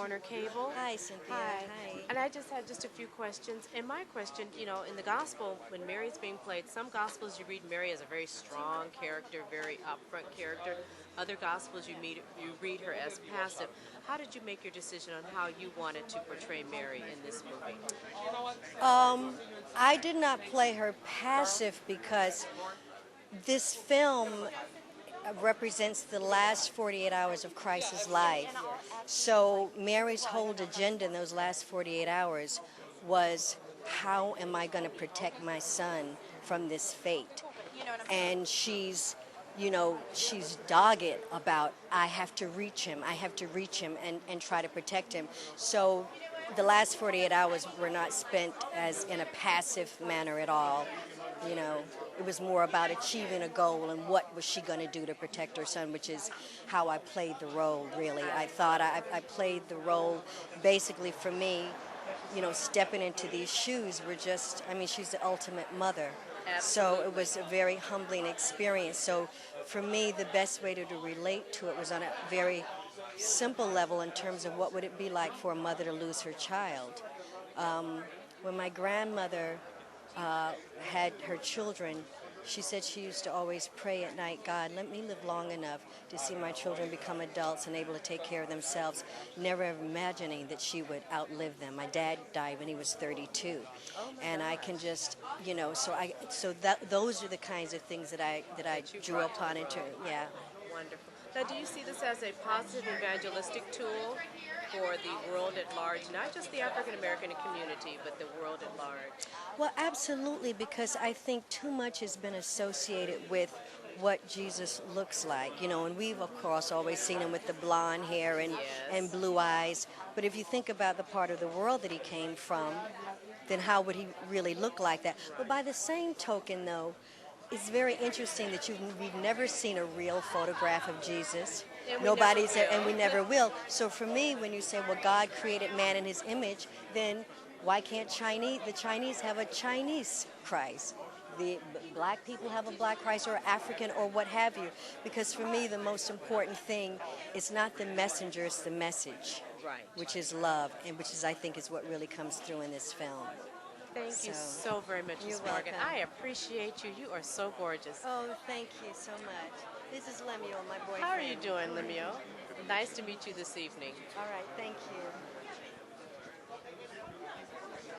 Warner Cable. Hi, Cynthia. Hi. Hi. And I just had just a few questions. And my question, in the gospel, when Mary's being played, some gospels you read Mary as a very strong character, very upfront character. Other gospels you read her as passive. How did you make your decision on how you wanted to portray Mary in this movie? I did not play her passive because this film represents the last 48 hours of Christ's life. So Mary's whole agenda in those last 48 hours was, how am I going to protect my son from this fate? And she's dogged about, I have to reach him, and try to protect him. So the last 48 hours were not spent as in a passive manner at all. It was more about achieving a goal and what was she going to do to protect her son, which is how I played the role, really. I thought I played the role basically for me, stepping into these shoes were just, she's the ultimate mother. Absolutely. So it was a very humbling experience. So for me, the best way to relate to it was on a very simple level in terms of what would it be like for a mother to lose her child. When my grandmother had her children, she said she used to always pray at night, God, let me live long enough to see my children become adults and able to take care of themselves, never imagining that she would outlive them. My dad died when he was 32. And I can just, those are the kinds of things that I drew upon into, yeah. Wonderful. Now, do you see this as a positive evangelistic tool for the world at large, not just the African American community, but the world at large? Well, absolutely, because I think too much has been associated with what Jesus looks like, and we've, of course, always seen him with the blonde hair and Yes. blue eyes. But if you think about the part of the world that he came from, then how would he really look like that? But by the same token, though, it's very interesting that we've never seen a real photograph of Jesus. And we never will. So for me, when you say, well, God created man in his image, then why can't the Chinese have a Chinese Christ? The black people have a black Christ, or African, or what have you. Because for me, the most important thing is not the messenger, it's the message. Right. Which is love, and which is, I think, is what really comes through in this film. Thank you so very much, Ms. You're Morgan. welcome. I appreciate you. You are so gorgeous. Oh, thank you so much. This is Lemuel, my boyfriend. How are you doing, Lemuel? Nice to meet you this evening. All right, thank you.